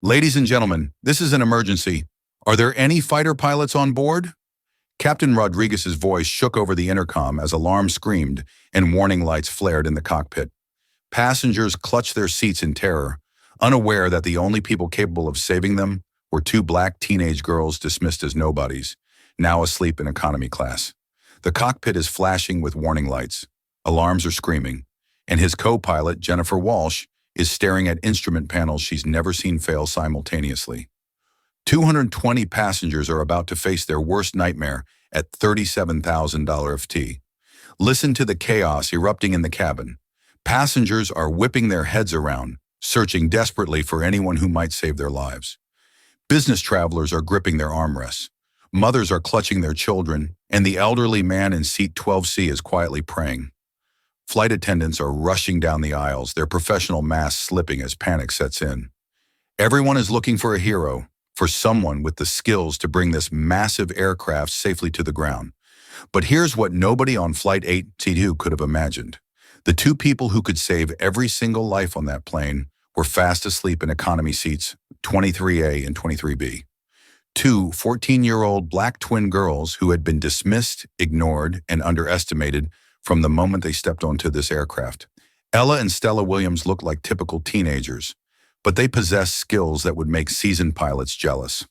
Ladies and gentlemen, this is an emergency. Are there any fighter pilots on board? Captain Rodriguez's voice shook over the intercom as alarms screamed and warning lights flared in the cockpit. Passengers clutched their seats in terror, unaware that the only people capable of saving them were two black teenage girls dismissed as nobodies, now asleep in economy class. The cockpit is flashing with warning lights. Alarms are screaming, and his co-pilot, Jennifer Walsh, is staring at instrument panels she's never seen fail simultaneously. 220 passengers are about to face their worst nightmare at $37,000 FT. Listen to the chaos erupting in the cabin. Passengers are whipping their heads around, searching desperately for anyone who might save their lives. Business travelers are gripping their armrests. Mothers are clutching their children, and the elderly man in seat 12C is quietly praying. Flight attendants are rushing down the aisles, their professional masks slipping as panic sets in. Everyone is looking for a hero, for someone with the skills to bring this massive aircraft safely to the ground. But here's what nobody on Flight 8C2 could have imagined. The two people who could save every single life on that plane were fast asleep in economy seats 23A and 23B. Two 14-year-old black twin girls who had been dismissed, ignored, and underestimated from the moment they stepped onto this aircraft. Ella and Stella Williams looked like typical teenagers, but they possessed skills that would make seasoned pilots jealous.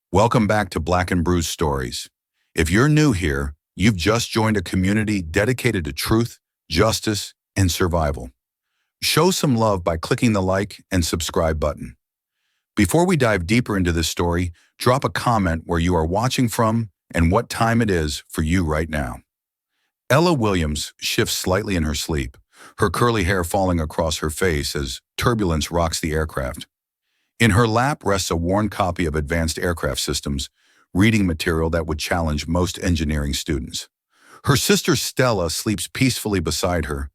Welcome back to Black and Bruised Stories. If you're new here, you've just joined a community dedicated to truth, justice, and survival. Show some love by clicking the like and subscribe button. Before we dive deeper into this story, drop a comment where you are watching from and what time it is for you right now. Ella Williams shifts slightly in her sleep, her curly hair falling across her face as turbulence rocks the aircraft. In her lap rests a worn copy of Advanced Aircraft Systems, reading material that would challenge most engineering students. Her sister Stella sleeps peacefully beside her,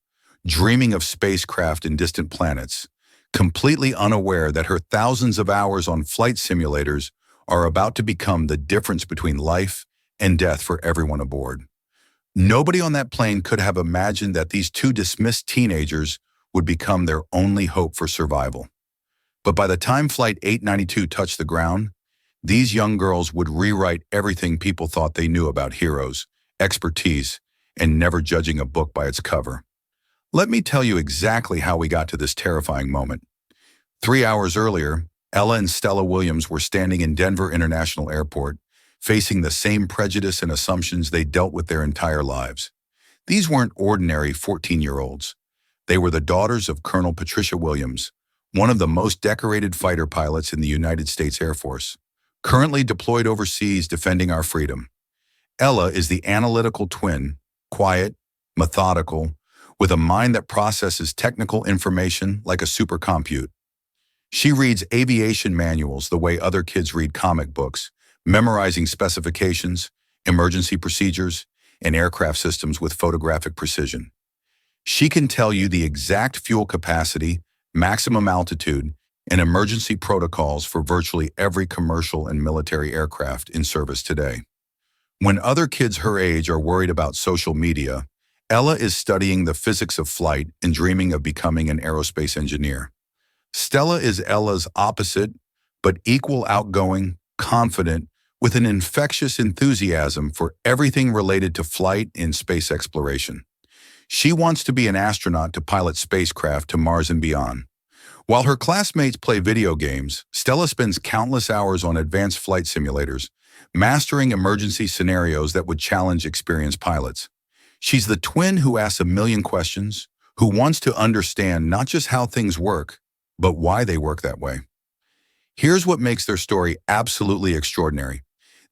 dreaming of spacecraft and distant planets, completely unaware that her thousands of hours on flight simulators are about to become the difference between life and death for everyone aboard. Nobody on that plane could have imagined that these two dismissed teenagers would become their only hope for survival. But by the time Flight 892 touched the ground, these young girls would rewrite everything people thought they knew about heroes, expertise, and never judging a book by its cover. Let me tell you exactly how we got to this terrifying moment. 3 hours earlier, Ella and Stella Williams were standing in Denver International Airport, facing the same prejudice and assumptions they dealt with their entire lives. These weren't ordinary 14-year-olds. They were the daughters of Colonel Patricia Williams, one of the most decorated fighter pilots in the United States Air Force, currently deployed overseas defending our freedom. Ella is the analytical twin, quiet, methodical, with a mind that processes technical information like a supercompute. She reads aviation manuals the way other kids read comic books, memorizing specifications, emergency procedures, and aircraft systems with photographic precision. She can tell you the exact fuel capacity, maximum altitude, and emergency protocols for virtually every commercial and military aircraft in service today. When other kids her age are worried about social media, Ella is studying the physics of flight and dreaming of becoming an aerospace engineer. Stella is Ella's opposite, but equal outgoing, confident, with an infectious enthusiasm for everything related to flight and space exploration. She wants to be an astronaut to pilot spacecraft to Mars and beyond. While her classmates play video games, Stella spends countless hours on advanced flight simulators, mastering emergency scenarios that would challenge experienced pilots. She's the twin who asks a million questions, who wants to understand not just how things work, but why they work that way. Here's what makes their story absolutely extraordinary.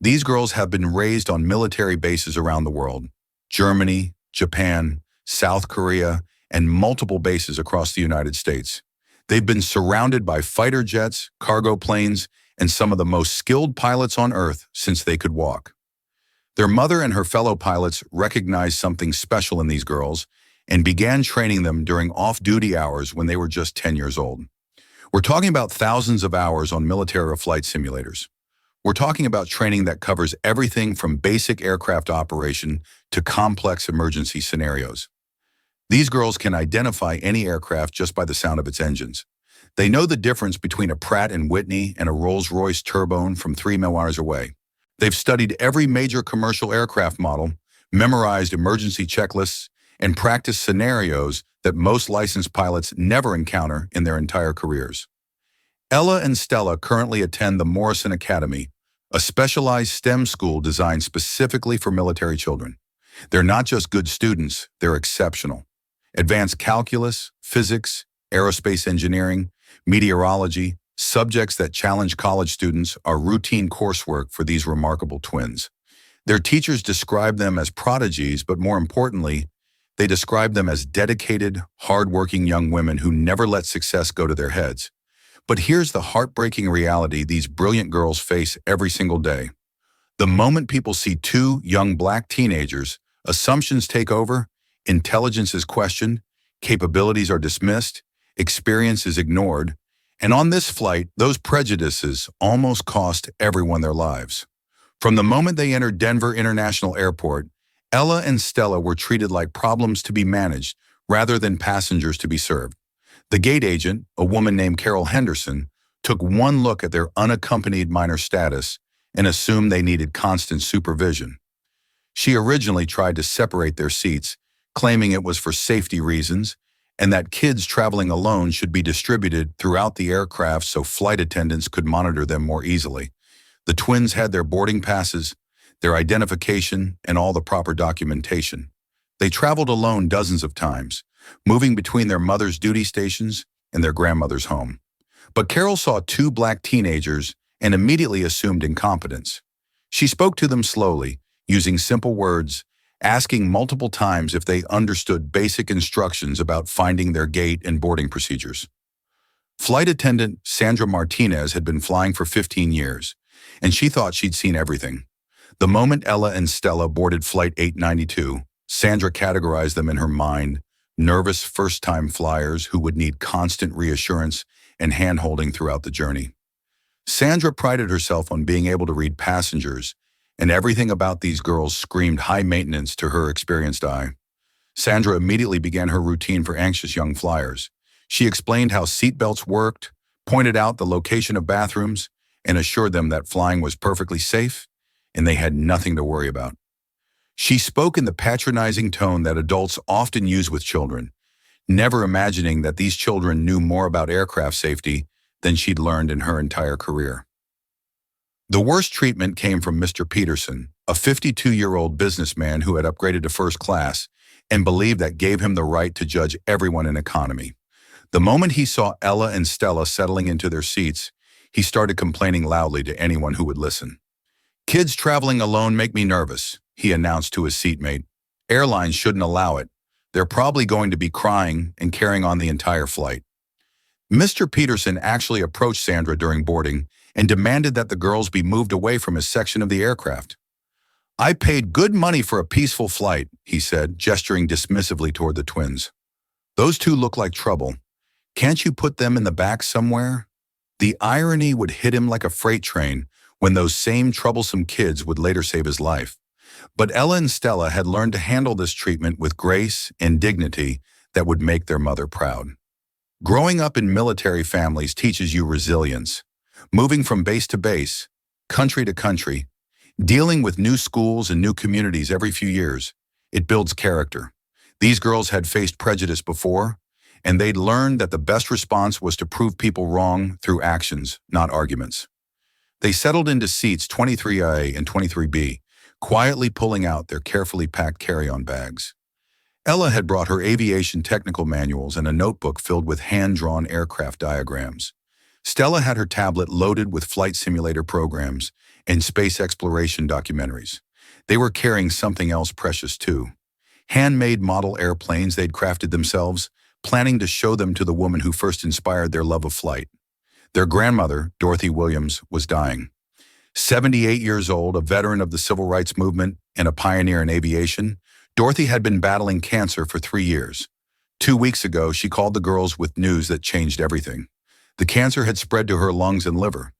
These girls have been raised on military bases around the world: Germany, Japan, South Korea, and multiple bases across the United States. They've been surrounded by fighter jets, cargo planes, and some of the most skilled pilots on Earth since they could walk. Their mother and her fellow pilots recognized something special in these girls and began training them during off-duty hours when they were just 10 years old. We're talking about thousands of hours on military flight simulators. We're talking about training that covers everything from basic aircraft operation to complex emergency scenarios. These girls can identify any aircraft just by the sound of its engines. They know the difference between a Pratt& Whitney and a Rolls-Royce turbine from 3 miles away. They've studied every major commercial aircraft model, memorized emergency checklists, and practiced scenarios that most licensed pilots never encounter in their entire careers. Ella and Stella currently attend the Morrison Academy, a specialized STEM school designed specifically for military children. They're not just good students, they're exceptional. Advanced calculus, physics, aerospace engineering, meteorology, subjects that challenge college students are routine coursework for these remarkable twins. Their teachers describe them as prodigies, but more importantly, they describe them as dedicated, hard-working young women who never let success go to their heads. But here's the heartbreaking reality these brilliant girls face every single day. The moment people see two young black teenagers, assumptions take over, intelligence is questioned, capabilities are dismissed, experience is ignored, and on this flight, those prejudices almost cost everyone their lives. From the moment they entered Denver International Airport, Ella and Stella were treated like problems to be managed rather than passengers to be served. The gate agent, a woman named Carol Henderson, took one look at their unaccompanied minor status and assumed they needed constant supervision. She originally tried to separate their seats, claiming it was for safety reasons and that kids traveling alone should be distributed throughout the aircraft so flight attendants could monitor them more easily. The twins had their boarding passes, their identification, and all the proper documentation. They traveled alone dozens of times, moving between their mother's duty stations and their grandmother's home. But Carol saw two black teenagers and immediately assumed incompetence. She spoke to them slowly, using simple words, asking multiple times if they understood basic instructions about finding their gate and boarding procedures. Flight attendant Sandra Martinez had been flying for 15 years, and she thought she'd seen everything. The moment Ella and Stella boarded Flight 892, Sandra categorized them in her mind, nervous first-time flyers who would need constant reassurance and hand-holding throughout the journey. Sandra prided herself on being able to read passengers, and everything about these girls screamed high maintenance to her experienced eye. Sandra immediately began her routine for anxious young flyers. She explained how seatbelts worked, pointed out the location of bathrooms, and assured them that flying was perfectly safe and they had nothing to worry about. She spoke in the patronizing tone that adults often use with children, never imagining that these children knew more about aircraft safety than she'd learned in her entire career. The worst treatment came from Mr. Peterson, a 52-year-old businessman who had upgraded to first class and believed that gave him the right to judge everyone in economy. The moment he saw Ella and Stella settling into their seats, he started complaining loudly to anyone who would listen. "Kids traveling alone make me nervous," he announced to his seatmate. "Airlines shouldn't allow it. They're probably going to be crying and carrying on the entire flight." Mr. Peterson actually approached Sandra during boarding and demanded that the girls be moved away from his section of the aircraft. "I paid good money for a peaceful flight," he said, gesturing dismissively toward the twins. "Those two look like trouble. Can't you put them in the back somewhere?" The irony would hit him like a freight train when those same troublesome kids would later save his life. But Ella and Stella had learned to handle this treatment with grace and dignity that would make their mother proud. Growing up in military families teaches you resilience. Moving from base to base, country to country, dealing with new schools and new communities every few years, it builds character. These girls had faced prejudice before, and they'd learned that the best response was to prove people wrong through actions, not arguments. They settled into seats 23A and 23B, quietly pulling out their carefully packed carry-on bags. Ella had brought her aviation technical manuals and a notebook filled with hand-drawn aircraft diagrams. Stella had her tablet loaded with flight simulator programs and space exploration documentaries. They were carrying something else precious too. Handmade model airplanes they'd crafted themselves, planning to show them to the woman who first inspired their love of flight. Their grandmother, Dorothy Williams, was dying. 78 years old, a veteran of the civil rights movement and a pioneer in aviation, Dorothy had been battling cancer for 3 years. 2 weeks ago, she called the girls with news that changed everything. The cancer had spread to her lungs and liver.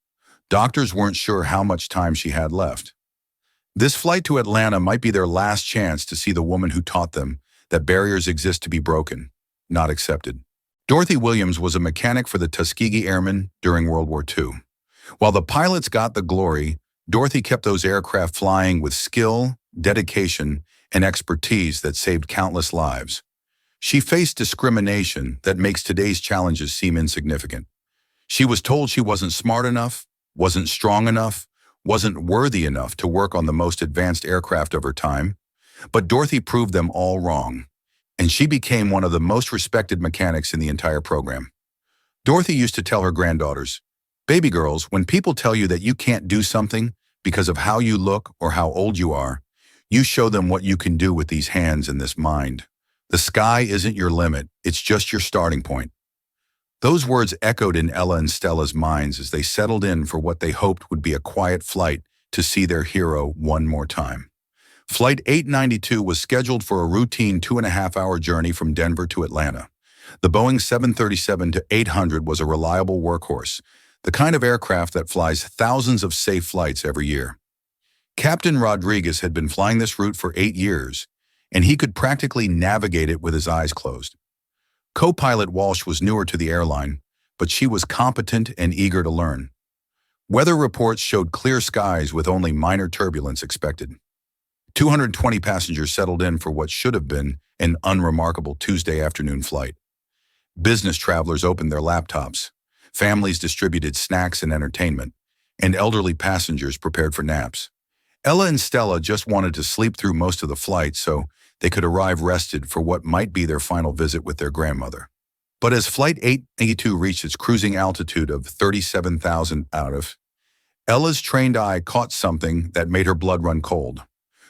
Doctors weren't sure how much time she had left. This flight to Atlanta might be their last chance to see the woman who taught them that barriers exist to be broken, not accepted. Dorothy Williams was a mechanic for the Tuskegee Airmen during World War II. While the pilots got the glory, Dorothy kept those aircraft flying with skill, dedication, and expertise that saved countless lives. She faced discrimination that makes today's challenges seem insignificant. She was told she wasn't smart enough, wasn't strong enough, wasn't worthy enough to work on the most advanced aircraft of her time. But Dorothy proved them all wrong, and she became one of the most respected mechanics in the entire program. Dorothy used to tell her granddaughters, "Baby girls, when people tell you that you can't do something because of how you look or how old you are, you show them what you can do with these hands and this mind. The sky isn't your limit, it's just your starting point." Those words echoed in Ella and Stella's minds as they settled in for what they hoped would be a quiet flight to see their hero one more time. Flight 892 was scheduled for a routine 2.5-hour journey from Denver to Atlanta. The Boeing 737-800 was a reliable workhorse, the kind of aircraft that flies thousands of safe flights every year. Captain Rodriguez had been flying this route for 8 years, and he could practically navigate it with his eyes closed. Co-pilot Walsh was newer to the airline, but she was competent and eager to learn. Weather reports showed clear skies with only minor turbulence expected. 220 passengers settled in for what should have been an unremarkable Tuesday afternoon flight. Business travelers opened their laptops, families distributed snacks and entertainment, and elderly passengers prepared for naps. Ella and Stella just wanted to sleep through most of the flight so they could arrive rested for what might be their final visit with their grandmother. But as Flight 882 reached its cruising altitude of 37,000 ft, Ella's trained eye caught something that made her blood run cold.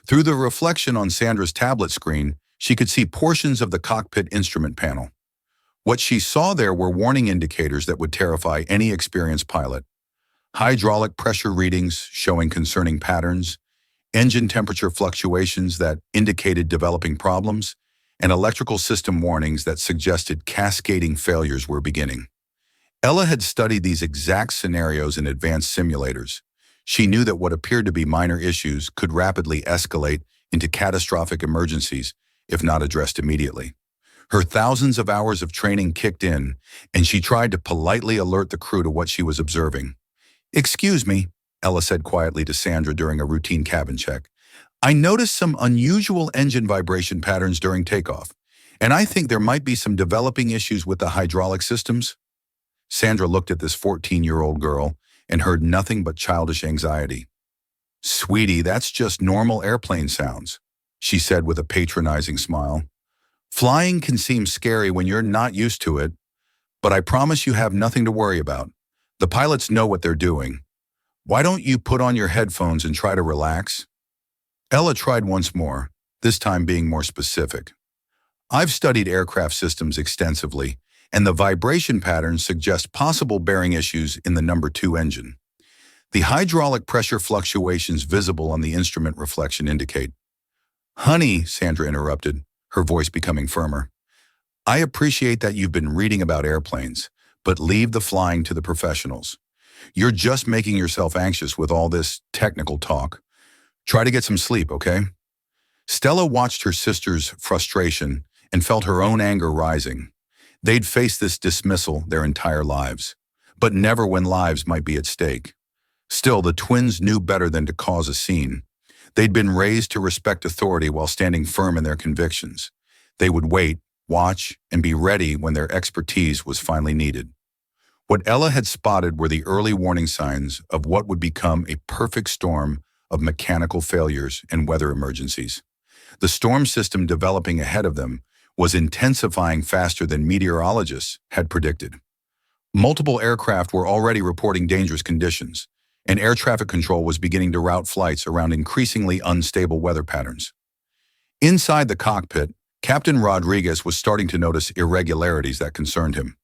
Through the reflection on Sandra's tablet screen, she could see portions of the cockpit instrument panel. What she saw there were warning indicators that would terrify any experienced pilot. Hydraulic pressure readings showing concerning patterns, engine temperature fluctuations that indicated developing problems, and electrical system warnings that suggested cascading failures were beginning. Ella had studied these exact scenarios in advanced simulators. She knew that what appeared to be minor issues could rapidly escalate into catastrophic emergencies if not addressed immediately. Her thousands of hours of training kicked in, and she tried to politely alert the crew to what she was observing. "Excuse me," Ella said quietly to Sandra during a routine cabin check. "I noticed some unusual engine vibration patterns during takeoff, and I think there might be some developing issues with the hydraulic systems." Sandra looked at this 14-year-old girl and heard nothing but childish anxiety. "Sweetie, that's just normal airplane sounds," she said with a patronizing smile. "Flying can seem scary when you're not used to it, but I promise you have nothing to worry about. The pilots know what they're doing. Why don't you put on your headphones and try to relax?" Ella tried once more, this time being more specific. "I've studied aircraft systems extensively, and the vibration patterns suggest possible bearing issues in the number 2 engine. The hydraulic pressure fluctuations visible on the instrument reflection indicate—" "Honey," Sandra interrupted, her voice becoming firmer, "I appreciate that you've been reading about airplanes, but leave the flying to the professionals. You're just making yourself anxious with all this technical talk. Try to get some sleep, okay?" Stella watched her sister's frustration and felt her own anger rising. They'd faced this dismissal their entire lives, but never when lives might be at stake. Still, the twins knew better than to cause a scene. They'd been raised to respect authority while standing firm in their convictions. They would wait, watch, and be ready when their expertise was finally needed. What Ella had spotted were the early warning signs of what would become a perfect storm of mechanical failures and weather emergencies. The storm system developing ahead of them was intensifying faster than meteorologists had predicted. Multiple aircraft were already reporting dangerous conditions, and air traffic control was beginning to route flights around increasingly unstable weather patterns. Inside the cockpit, Captain Rodriguez was starting to notice irregularities that concerned him.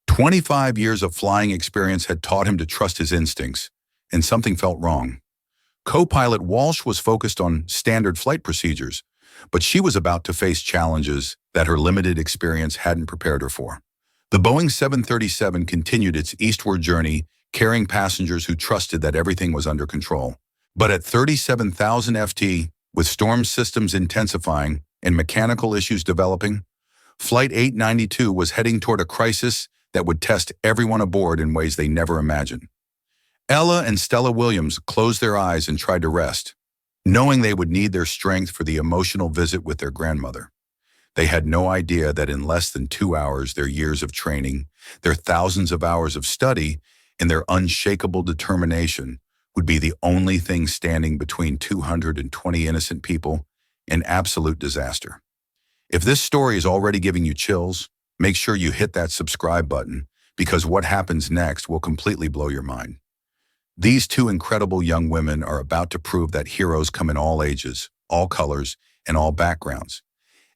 25 years of flying experience had taught him to trust his instincts, and something felt wrong. Co-pilot Walsh was focused on standard flight procedures, but she was about to face challenges that her limited experience hadn't prepared her for. The Boeing 737 continued its eastward journey, carrying passengers who trusted that everything was under control. But at 37,000 ft, with storm systems intensifying and mechanical issues developing, Flight 892 was heading toward a crisis that would test everyone aboard in ways they never imagined. Ella and Stella Williams closed their eyes and tried to rest, knowing they would need their strength for the emotional visit with their grandmother. They had no idea that in less than 2 hours, their years of training, their thousands of hours of study, and their unshakable determination would be the only thing standing between 220 innocent people and absolute disaster. If this story is already giving you chills, make sure you hit that subscribe button, because what happens next will completely blow your mind. These two incredible young women are about to prove that heroes come in all ages, all colors, and all backgrounds.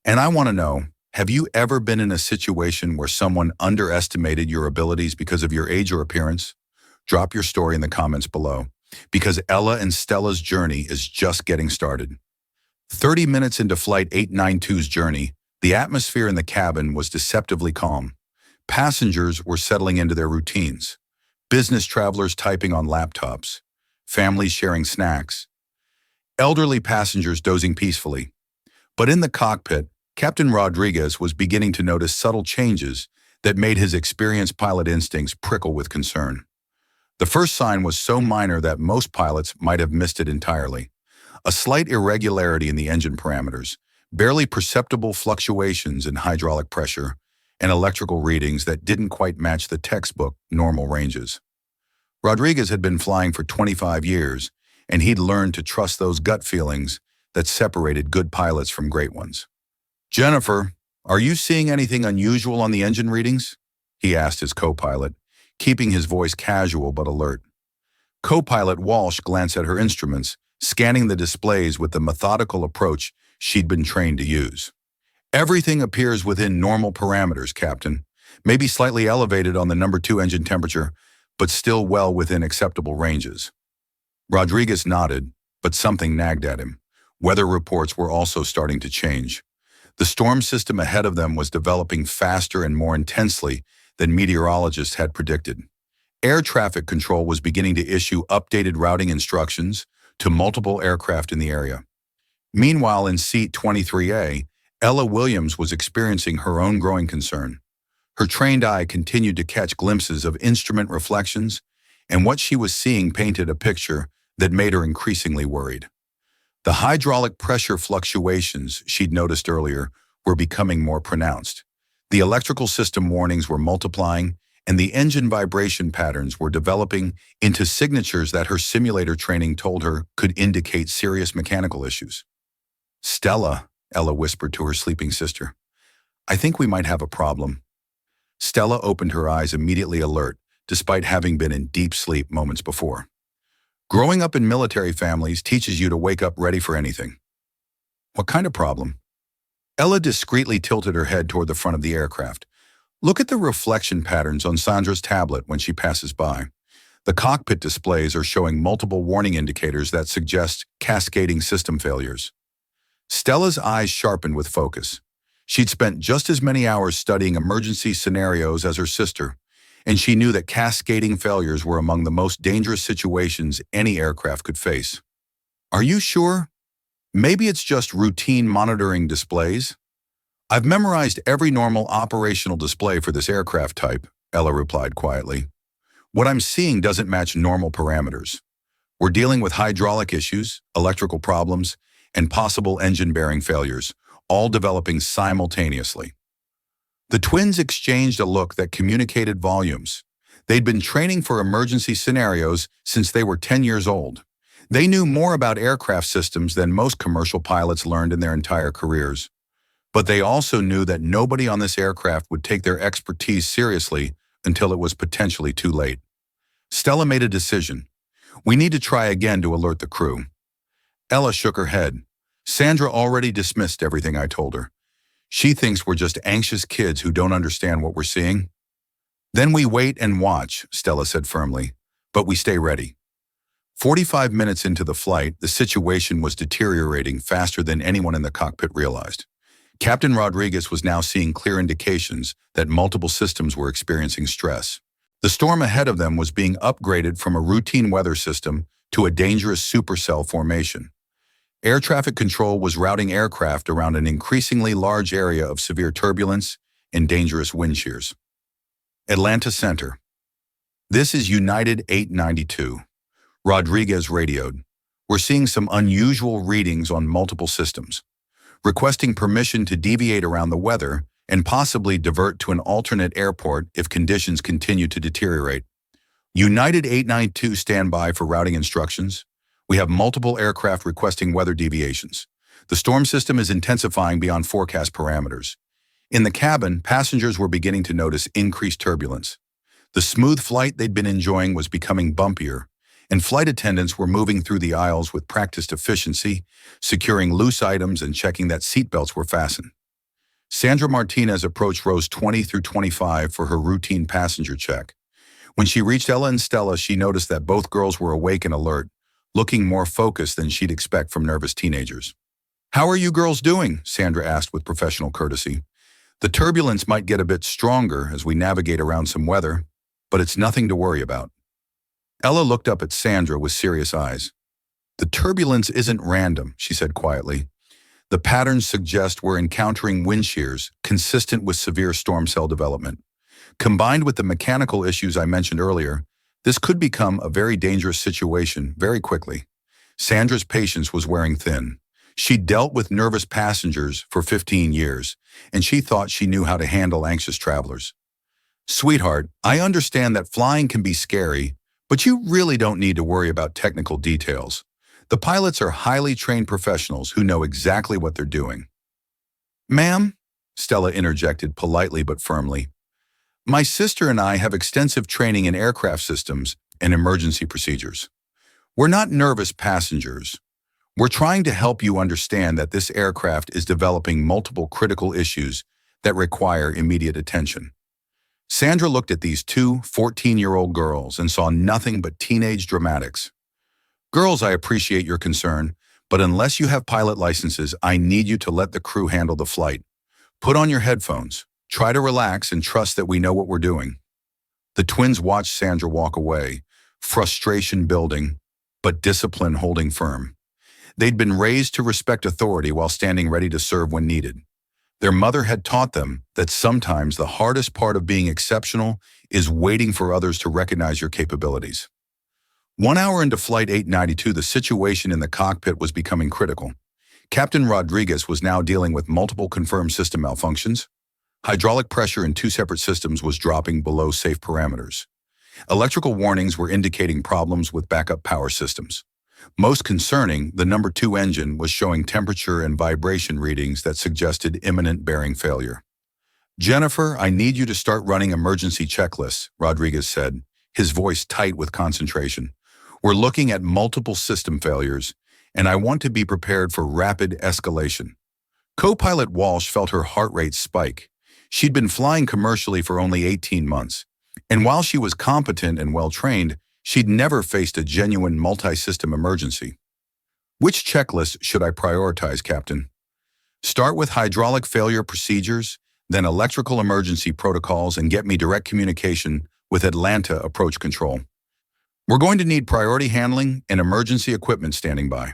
And I want to know, have you ever been in a situation where someone underestimated your abilities because of your age or appearance? Drop your story in the comments below, because Ella and Stella's journey is just getting started. 30 minutes into Flight 892's journey, the atmosphere in the cabin was deceptively calm. Passengers were settling into their routines. Business travelers typing on laptops. Families sharing snacks. Elderly passengers dozing peacefully. But in the cockpit, Captain Rodriguez was beginning to notice subtle changes that made his experienced pilot instincts prickle with concern. The first sign was so minor that most pilots might have missed it entirely. A slight irregularity in the engine parameters, barely perceptible fluctuations in hydraulic pressure, and electrical readings that didn't quite match the textbook normal ranges. Rodriguez had been flying for 25 years, and he'd learned to trust those gut feelings that separated good pilots from great ones. "Jennifer, are you seeing anything unusual on the engine readings?" he asked his co-pilot, keeping his voice casual but alert. Co-pilot Walsh glanced at her instruments, scanning the displays with the methodical approach she'd been trained to use. "Everything appears within normal parameters, Captain. Maybe slightly elevated on the number 2 engine temperature, but still well within acceptable ranges." Rodriguez nodded, but something nagged at him. Weather reports were also starting to change. The storm system ahead of them was developing faster and more intensely than meteorologists had predicted. Air traffic control was beginning to issue updated routing instructions to multiple aircraft in the area. Meanwhile, in seat 23A, Ella Williams was experiencing her own growing concern. Her trained eye continued to catch glimpses of instrument reflections, and what she was seeing painted a picture that made her increasingly worried. The hydraulic pressure fluctuations she'd noticed earlier were becoming more pronounced. The electrical system warnings were multiplying, and the engine vibration patterns were developing into signatures that her simulator training told her could indicate serious mechanical issues. "Stella," Ella whispered to her sleeping sister, "I think we might have a problem." Stella opened her eyes immediately alert, despite having been in deep sleep moments before. Growing up in military families teaches you to wake up ready for anything. "What kind of problem?" Ella discreetly tilted her head toward the front of the aircraft. "Look at the reflection patterns on Sandra's tablet when she passes by. The cockpit displays are showing multiple warning indicators that suggest cascading system failures." Stella's eyes sharpened with focus. She'd spent just as many hours studying emergency scenarios as her sister, and she knew that cascading failures were among the most dangerous situations any aircraft could face. "Are you sure? Maybe it's just routine monitoring displays?" "I've memorized every normal operational display for this aircraft type," Ella replied quietly. "What I'm seeing doesn't match normal parameters. We're dealing with hydraulic issues, electrical problems, and possible engine bearing failures, all developing simultaneously." The twins exchanged a look that communicated volumes. They'd been training for emergency scenarios since they were 10 years old. They knew more about aircraft systems than most commercial pilots learned in their entire careers. But they also knew that nobody on this aircraft would take their expertise seriously until it was potentially too late. Stella made a decision. "We need to try again to alert the crew." Ella shook her head. "Sandra already dismissed everything I told her. She thinks we're just anxious kids who don't understand what we're seeing." "Then we wait and watch," Stella said firmly, "but we stay ready." 45 minutes into the flight, the situation was deteriorating faster than anyone in the cockpit realized. Captain Rodriguez was now seeing clear indications that multiple systems were experiencing stress. The storm ahead of them was being upgraded from a routine weather system to a dangerous supercell formation. Air traffic control was routing aircraft around an increasingly large area of severe turbulence and dangerous wind shears. Atlanta Center. This is United 892. Rodriguez radioed. We're seeing some unusual readings on multiple systems, requesting permission to deviate around the weather and possibly divert to an alternate airport if conditions continue to deteriorate. United 892 stand by for routing instructions. We have multiple aircraft requesting weather deviations. The storm system is intensifying beyond forecast parameters. In the cabin, passengers were beginning to notice increased turbulence. The smooth flight they'd been enjoying was becoming bumpier, and flight attendants were moving through the aisles with practiced efficiency, securing loose items and checking that seatbelts were fastened. Sandra Martinez approached rows 20 through 25 for her routine passenger check. When she reached Ella and Stella, she noticed that both girls were awake and alert, looking more focused than she'd expect from nervous teenagers. "How are you girls doing?" Sandra asked with professional courtesy. "The turbulence might get a bit stronger as we navigate around some weather, but it's nothing to worry about." Ella looked up at Sandra with serious eyes. "The turbulence isn't random," she said quietly. "The patterns suggest we're encountering wind shears consistent with severe storm cell development. Combined with the mechanical issues I mentioned earlier, this could become a very dangerous situation very quickly." Sandra's patience was wearing thin. She'd dealt with nervous passengers for 15 years, and she thought she knew how to handle anxious travelers. "Sweetheart, I understand that flying can be scary, but you really don't need to worry about technical details. The pilots are highly trained professionals who know exactly what they're doing." "Ma'am," Stella interjected politely but firmly, "my sister and I have extensive training in aircraft systems and emergency procedures. We're not nervous passengers. We're trying to help you understand that this aircraft is developing multiple critical issues that require immediate attention." Sandra looked at these two 14-year-old girls and saw nothing but teenage dramatics. "Girls, I appreciate your concern, but unless you have pilot licenses, I need you to let the crew handle the flight. Put on your headphones. Try to relax and trust that we know what we're doing." The twins watched Sandra walk away, frustration building, but discipline holding firm. They'd been raised to respect authority while standing ready to serve when needed. Their mother had taught them that sometimes the hardest part of being exceptional is waiting for others to recognize your capabilities. 1 hour into Flight 892, the situation in the cockpit was becoming critical. Captain Rodriguez was now dealing with multiple confirmed system malfunctions. Hydraulic pressure in 2 separate systems was dropping below safe parameters. Electrical warnings were indicating problems with backup power systems. Most concerning, the number 2 engine was showing temperature and vibration readings that suggested imminent bearing failure. "Jennifer, I need you to start running emergency checklists," Rodriguez said, his voice tight with concentration. "We're looking at multiple system failures, and I want to be prepared for rapid escalation." Co-pilot Walsh felt her heart rate spike. She'd been flying commercially for only 18 months, and while she was competent and well-trained, she'd never faced a genuine multi-system emergency. "Which checklist should I prioritize, Captain?" "Start with hydraulic failure procedures, then electrical emergency protocols, and get me direct communication with Atlanta approach control. We're going to need priority handling and emergency equipment standing by."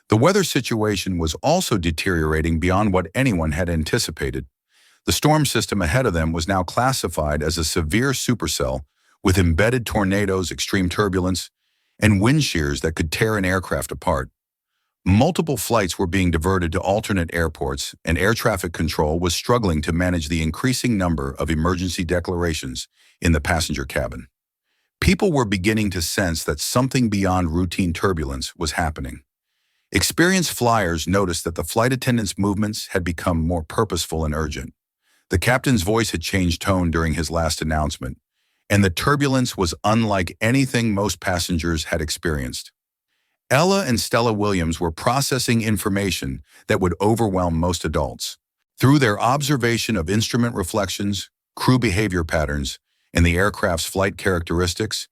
The weather situation was also deteriorating beyond what anyone had anticipated. The storm system ahead of them was now classified as a severe supercell with embedded tornadoes, extreme turbulence, and wind shears that could tear an aircraft apart. Multiple flights were being diverted to alternate airports, and air traffic control was struggling to manage the increasing number of emergency declarations in the passenger cabin. People were beginning to sense that something beyond routine turbulence was happening. Experienced flyers noticed that the flight attendants' movements had become more purposeful and urgent. The captain's voice had changed tone during his last announcement, and the turbulence was unlike anything most passengers had experienced. Ella and Stella Williams were processing information that would overwhelm most adults. Through their observation of instrument reflections, crew behavior patterns, and the aircraft's flight characteristics,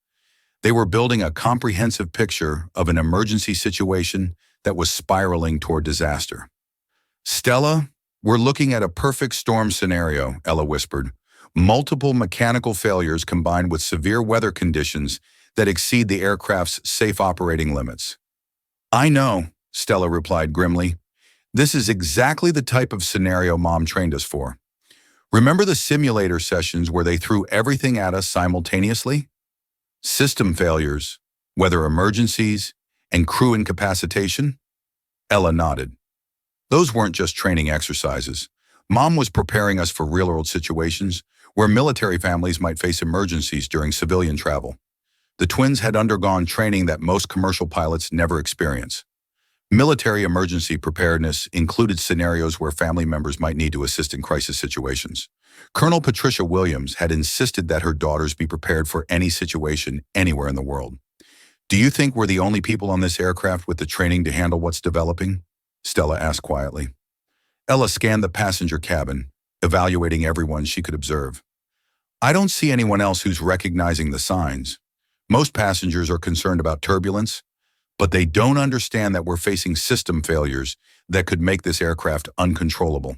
they were building a comprehensive picture of an emergency situation that was spiraling toward disaster. "Stella, we're looking at a perfect storm scenario," Ella whispered. "Multiple mechanical failures combined with severe weather conditions that exceed the aircraft's safe operating limits." "I know," Stella replied grimly. This is exactly the type of scenario Mom trained us for. Remember the simulator sessions where they threw everything at us simultaneously? System failures, weather emergencies, and crew incapacitation? Ella nodded. Those weren't just training exercises. Mom was preparing us for real-world situations where military families might face emergencies during civilian travel. The twins had undergone training that most commercial pilots never experience. Military emergency preparedness included scenarios where family members might need to assist in crisis situations. Colonel Patricia Williams had insisted that her daughters be prepared for any situation anywhere in the world. Do you think we're the only people on this aircraft with the training to handle what's developing? Stella asked quietly. Ella scanned the passenger cabin, evaluating everyone she could observe. I don't see anyone else who's recognizing the signs. Most passengers are concerned about turbulence, but they don't understand that we're facing system failures that could make this aircraft uncontrollable.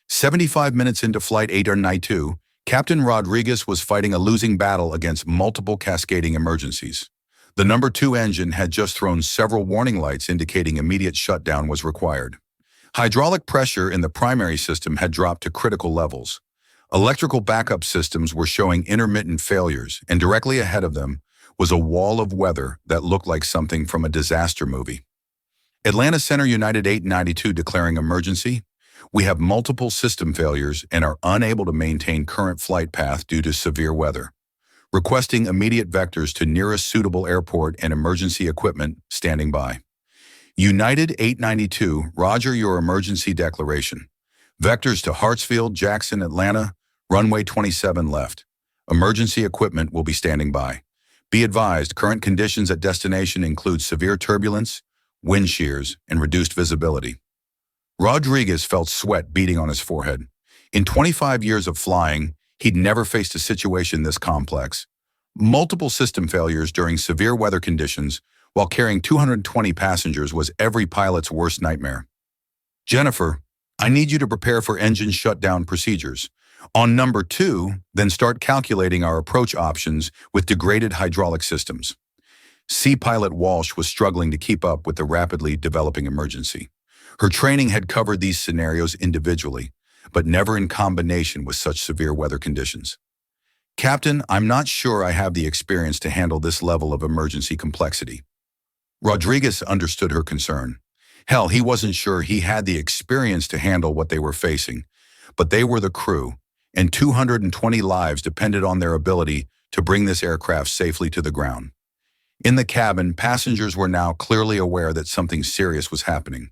75 minutes into Flight 892, Captain Rodriguez was fighting a losing battle against multiple cascading emergencies. The number 2 engine had just thrown several warning lights indicating immediate shutdown was required. Hydraulic pressure in the primary system had dropped to critical levels. Electrical backup systems were showing intermittent failures, and directly ahead of them was a wall of weather that looked like something from a disaster movie. Atlanta Center United 892 declaring emergency. We have multiple system failures and are unable to maintain current flight path due to severe weather. Requesting immediate vectors to nearest suitable airport and emergency equipment standing by. United 892, roger your emergency declaration. Vectors to Hartsfield, Jackson, Atlanta, runway 27 left. Emergency equipment will be standing by. Be advised, current conditions at destination include severe turbulence, wind shears, and reduced visibility. Rodriguez felt sweat beading on his forehead. In 25 years of flying, he'd never faced a situation this complex. Multiple system failures during severe weather conditions while carrying 220 passengers was every pilot's worst nightmare. Jennifer, I need you to prepare for engine shutdown procedures. On number 2, then start calculating our approach options with degraded hydraulic systems. Sea Pilot Walsh was struggling to keep up with the rapidly developing emergency. Her training had covered these scenarios individually, but never in combination with such severe weather conditions. Captain, I'm not sure I have the experience to handle this level of emergency complexity. Rodriguez understood her concern. Hell, he wasn't sure he had the experience to handle what they were facing, but they were the crew, and 220 lives depended on their ability to bring this aircraft safely to the ground. In the cabin, passengers were now clearly aware that something serious was happening.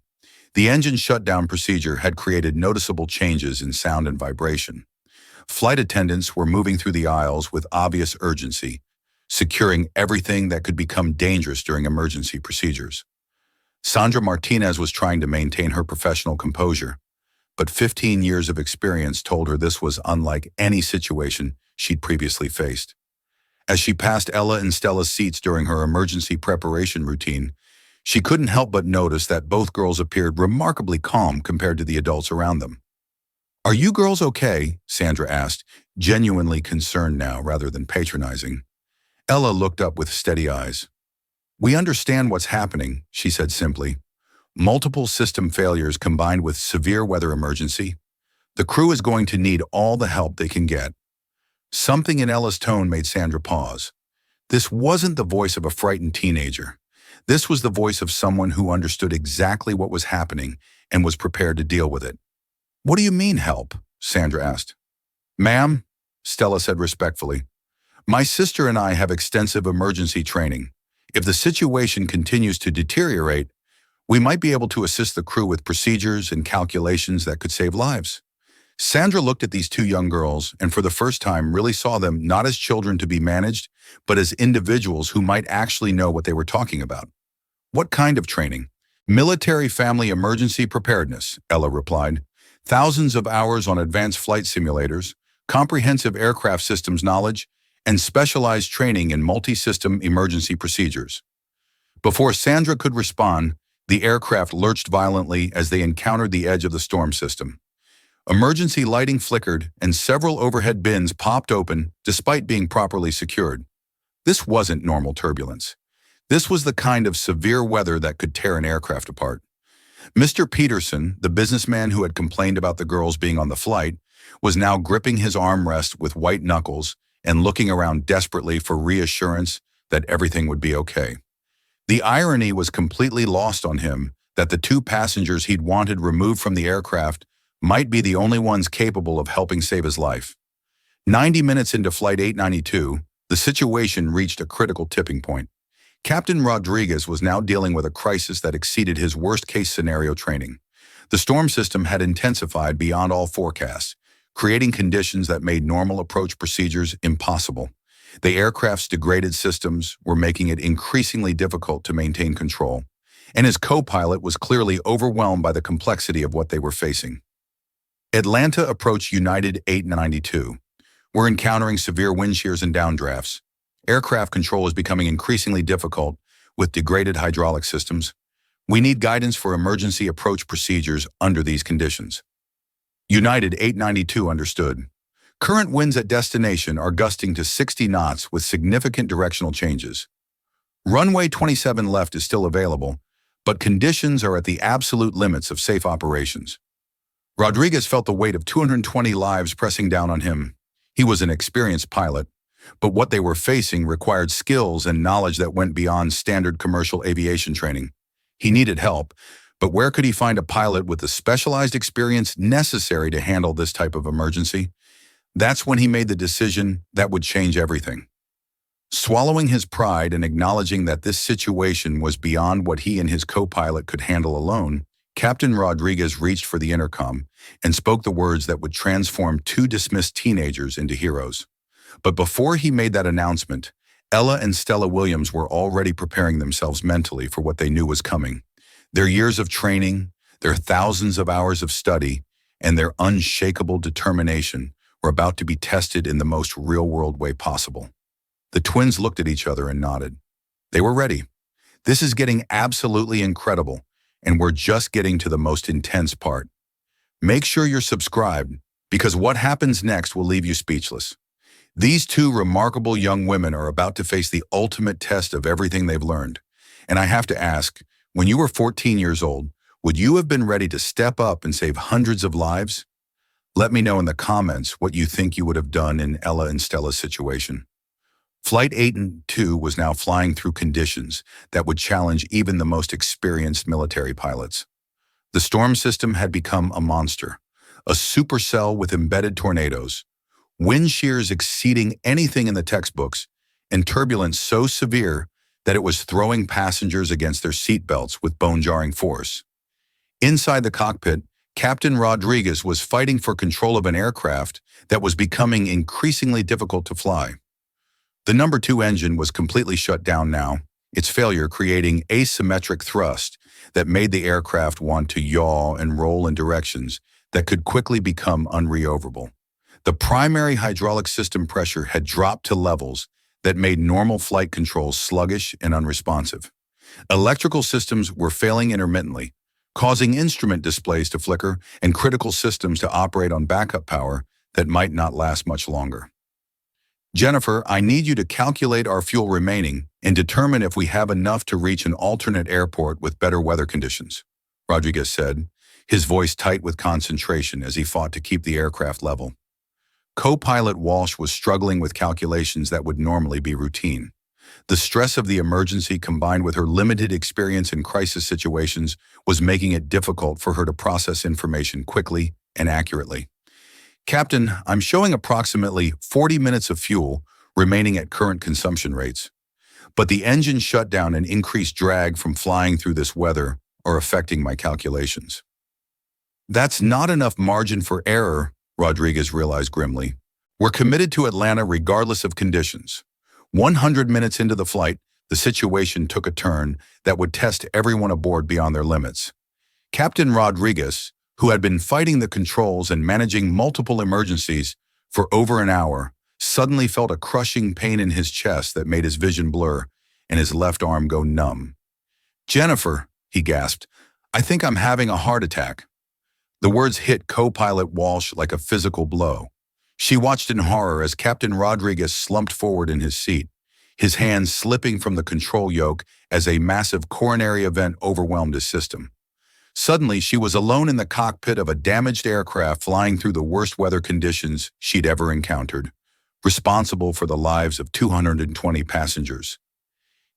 The engine shutdown procedure had created noticeable changes in sound and vibration. Flight attendants were moving through the aisles with obvious urgency, securing everything that could become dangerous during emergency procedures. Sandra Martinez was trying to maintain her professional composure, but 15 years of experience told her this was unlike any situation she'd previously faced. As she passed Ella and Stella's seats during her emergency preparation routine, she couldn't help but notice that both girls appeared remarkably calm compared to the adults around them. Are you girls okay? Sandra asked, genuinely concerned now rather than patronizing. Ella looked up with steady eyes. We understand what's happening, she said simply. Multiple system failures combined with severe weather emergency. The crew is going to need all the help they can get. Something in Ella's tone made Sandra pause. This wasn't the voice of a frightened teenager. This was the voice of someone who understood exactly what was happening and was prepared to deal with it. What do you mean help? Sandra asked. Ma'am, Stella said respectfully, my sister and I have extensive emergency training. If the situation continues to deteriorate, we might be able to assist the crew with procedures and calculations that could save lives. Sandra looked at these two young girls and for the first time really saw them not as children to be managed, but as individuals who might actually know what they were talking about. What kind of training? Military family emergency preparedness, Ella replied. Thousands of hours on advanced flight simulators, comprehensive aircraft systems knowledge, and specialized training in multi-system emergency procedures. Before Sandra could respond, the aircraft lurched violently as they encountered the edge of the storm system. Emergency lighting flickered and several overhead bins popped open despite being properly secured. This wasn't normal turbulence. This was the kind of severe weather that could tear an aircraft apart. Mr. Peterson, the businessman who had complained about the girls being on the flight, was now gripping his armrest with white knuckles and looking around desperately for reassurance that everything would be okay. The irony was completely lost on him that the two passengers he'd wanted removed from the aircraft might be the only ones capable of helping save his life. 90 minutes into Flight 892, the situation reached a critical tipping point. Captain Rodriguez was now dealing with a crisis that exceeded his worst-case scenario training. The storm system had intensified beyond all forecasts, creating conditions that made normal approach procedures impossible. The aircraft's degraded systems were making it increasingly difficult to maintain control, and his co-pilot was clearly overwhelmed by the complexity of what they were facing. Atlanta approached United 892. We're encountering severe wind shears and downdrafts. Aircraft control is becoming increasingly difficult with degraded hydraulic systems. We need guidance for emergency approach procedures under these conditions. United 892 understood. Current winds at destination are gusting to 60 knots with significant directional changes. Runway 27 left is still available, but conditions are at the absolute limits of safe operations. Rodriguez felt the weight of 220 lives pressing down on him. He was an experienced pilot, but what they were facing required skills and knowledge that went beyond standard commercial aviation training. He needed help, but where could he find a pilot with the specialized experience necessary to handle this type of emergency? That's when he made the decision that would change everything. Swallowing his pride and acknowledging that this situation was beyond what he and his co-pilot could handle alone, Captain Rodriguez reached for the intercom and spoke the words that would transform two dismissed teenagers into heroes. But before he made that announcement, Ella and Stella Williams were already preparing themselves mentally for what they knew was coming. Their years of training, their thousands of hours of study, and their unshakable determination were about to be tested in the most real-world way possible. The twins looked at each other and nodded. They were ready. This is getting absolutely incredible, and we're just getting to the most intense part. Make sure you're subscribed, because what happens next will leave you speechless. These two remarkable young women are about to face the ultimate test of everything they've learned. And I have to ask, when you were 14 years old, would you have been ready to step up and save hundreds of lives? Let me know in the comments what you think you would have done in Ella and Stella's situation. Flight 892 was now flying through conditions that would challenge even the most experienced military pilots. The storm system had become a monster, a supercell with embedded tornadoes, wind shears exceeding anything in the textbooks, and turbulence so severe that it was throwing passengers against their seatbelts with bone-jarring force. Inside the cockpit, Captain Rodriguez was fighting for control of an aircraft that was becoming increasingly difficult to fly. The number 2 engine was completely shut down now, its failure creating asymmetric thrust that made the aircraft want to yaw and roll in directions that could quickly become unreoverable. The primary hydraulic system pressure had dropped to levels that made normal flight controls sluggish and unresponsive. Electrical systems were failing intermittently, causing instrument displays to flicker and critical systems to operate on backup power that might not last much longer. Jennifer, I need you to calculate our fuel remaining and determine if we have enough to reach an alternate airport with better weather conditions, Rodriguez said, his voice tight with concentration as he fought to keep the aircraft level. Co-pilot Walsh was struggling with calculations that would normally be routine. The stress of the emergency combined with her limited experience in crisis situations was making it difficult for her to process information quickly and accurately. Captain, I'm showing approximately 40 minutes of fuel remaining at current consumption rates, but the engine shutdown and increased drag from flying through this weather are affecting my calculations. That's not enough margin for error, Rodriguez realized grimly. We're committed to Atlanta regardless of conditions. 100 minutes into the flight, the situation took a turn that would test everyone aboard beyond their limits. Captain Rodriguez, who had been fighting the controls and managing multiple emergencies for over an hour, suddenly felt a crushing pain in his chest that made his vision blur and his left arm go numb. Jennifer, he gasped, I think I'm having a heart attack. The words hit co-pilot Walsh like a physical blow. She watched in horror as Captain Rodriguez slumped forward in his seat. his hands slipping from the control yoke as a massive coronary event overwhelmed his system. Suddenly, she was alone in the cockpit of a damaged aircraft flying through the worst weather conditions she'd ever encountered, responsible for the lives of 220 passengers.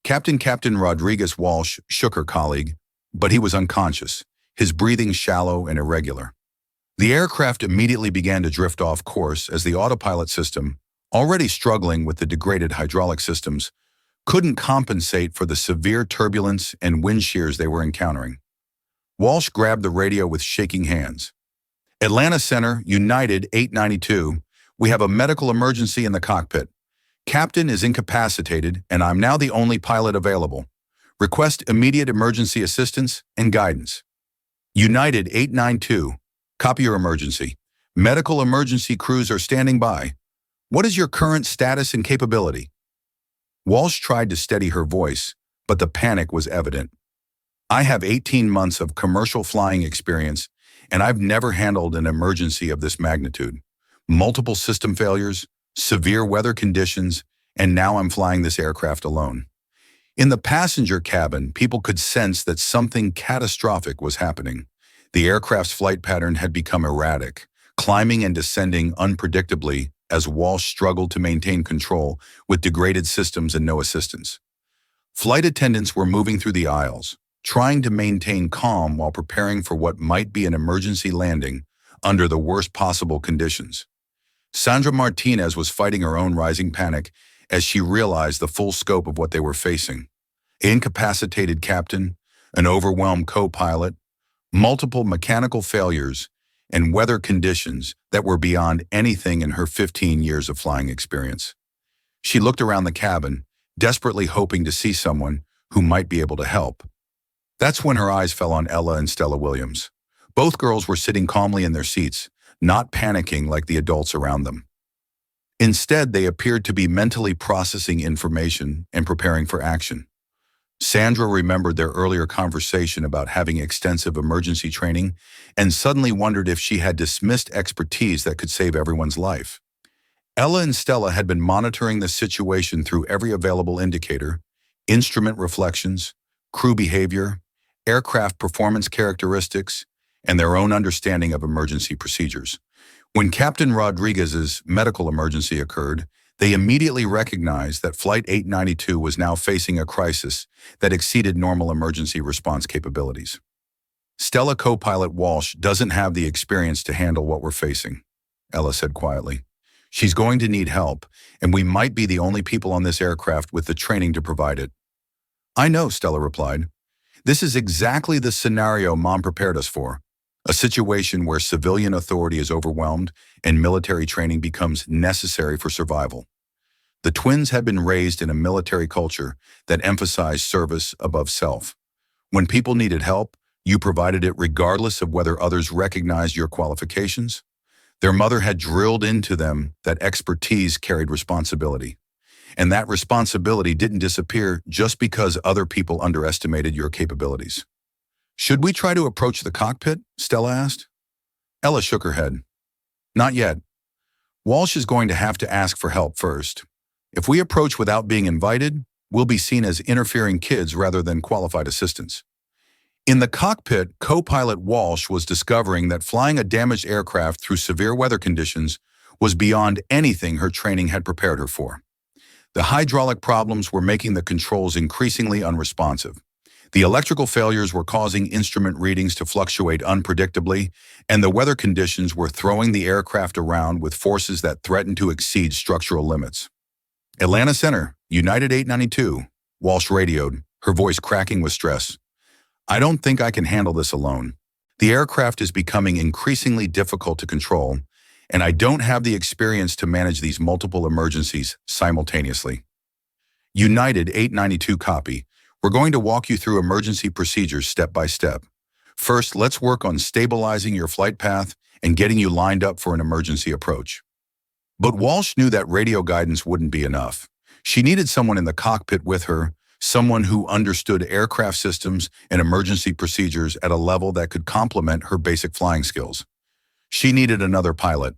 Captain Rodriguez Walsh shook her colleague, but he was unconscious, his breathing shallow and irregular. The aircraft immediately began to drift off course as the autopilot system, already struggling with the degraded hydraulic systems, couldn't compensate for the severe turbulence and wind shears they were encountering. Walsh grabbed the radio with shaking hands. Atlanta Center, United 892, we have a medical emergency in the cockpit. Captain is incapacitated, and I'm now the only pilot available. Request immediate emergency assistance and guidance. United 892, copy your emergency. Medical emergency crews are standing by. What is your current status and capability? Walsh tried to steady her voice, but the panic was evident. I have 18 months of commercial flying experience, and I've never handled an emergency of this magnitude. Multiple system failures, severe weather conditions, and now I'm flying this aircraft alone. In the passenger cabin, people could sense that something catastrophic was happening. The aircraft's flight pattern had become erratic, climbing and descending unpredictably as Walsh struggled to maintain control with degraded systems and no assistance. Flight attendants were moving through the aisles, trying to maintain calm while preparing for what might be an emergency landing under the worst possible conditions. Sandra Martinez was fighting her own rising panic as she realized the full scope of what they were facing. An incapacitated captain, an overwhelmed co-pilot, multiple mechanical failures, and weather conditions that were beyond anything in her 15 years of flying experience. She looked around the cabin, desperately hoping to see someone who might be able to help. That's when her eyes fell on Ella and Stella Williams. Both girls were sitting calmly in their seats, not panicking like the adults around them. Instead, they appeared to be mentally processing information and preparing for action. Sandra remembered their earlier conversation about having extensive emergency training and suddenly wondered if she had dismissed expertise that could save everyone's life. Ella and Stella had been monitoring the situation through every available indicator: instrument reflections, crew behavior, aircraft performance characteristics, and their own understanding of emergency procedures. When Captain Rodriguez's medical emergency occurred, they immediately recognized that Flight 892 was now facing a crisis that exceeded normal emergency response capabilities. Stella co-pilot Walsh doesn't have the experience to handle what we're facing, Ella said quietly. She's going to need help, and we might be the only people on this aircraft with the training to provide it. I know, Stella replied. This is exactly the scenario Mom prepared us for. A situation where civilian authority is overwhelmed and military training becomes necessary for survival. The twins had been raised in a military culture that emphasized service above self. When people needed help, you provided it regardless of whether others recognized your qualifications. Their mother had drilled into them that expertise carried responsibility. And that responsibility didn't disappear just because other people underestimated your capabilities. Should we try to approach the cockpit? Stella asked. Ella shook her head. Not yet. Walsh is going to have to ask for help first. If we approach without being invited, we'll be seen as interfering kids rather than qualified assistants. In the cockpit, co-pilot Walsh was discovering that flying a damaged aircraft through severe weather conditions was beyond anything her training had prepared her for. The hydraulic problems were making the controls increasingly unresponsive. The electrical failures were causing instrument readings to fluctuate unpredictably, and the weather conditions were throwing the aircraft around with forces that threatened to exceed structural limits. Atlanta Center, United 892, Walsh radioed, her voice cracking with stress. I don't think I can handle this alone. The aircraft is becoming increasingly difficult to control, and I don't have the experience to manage these multiple emergencies simultaneously. United 892 copy. We're going to walk you through emergency procedures step by step. First, let's work on stabilizing your flight path and getting you lined up for an emergency approach. But Walsh knew that radio guidance wouldn't be enough. She needed someone in the cockpit with her, someone who understood aircraft systems and emergency procedures at a level that could complement her basic flying skills. She needed another pilot.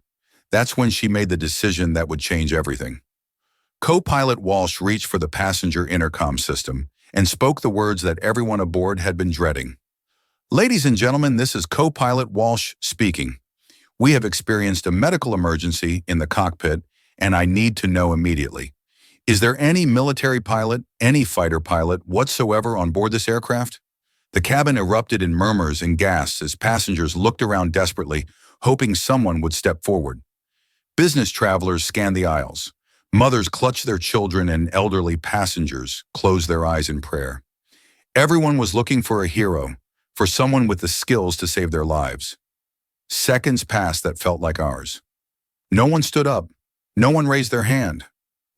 That's when she made the decision that would change everything. Co-pilot Walsh reached for the passenger intercom system and spoke the words that everyone aboard had been dreading. "Ladies and gentlemen, this is co-pilot Walsh speaking. We have experienced a medical emergency in the cockpit, and I need to know immediately. Is there any military pilot, any fighter pilot whatsoever on board this aircraft?" The cabin erupted in murmurs and gasps as passengers looked around desperately, hoping someone would step forward. Business travelers scanned the aisles. Mothers clutched their children and elderly passengers closed their eyes in prayer. Everyone was looking for a hero, for someone with the skills to save their lives. Seconds passed that felt like hours. No one stood up. No one raised their hand.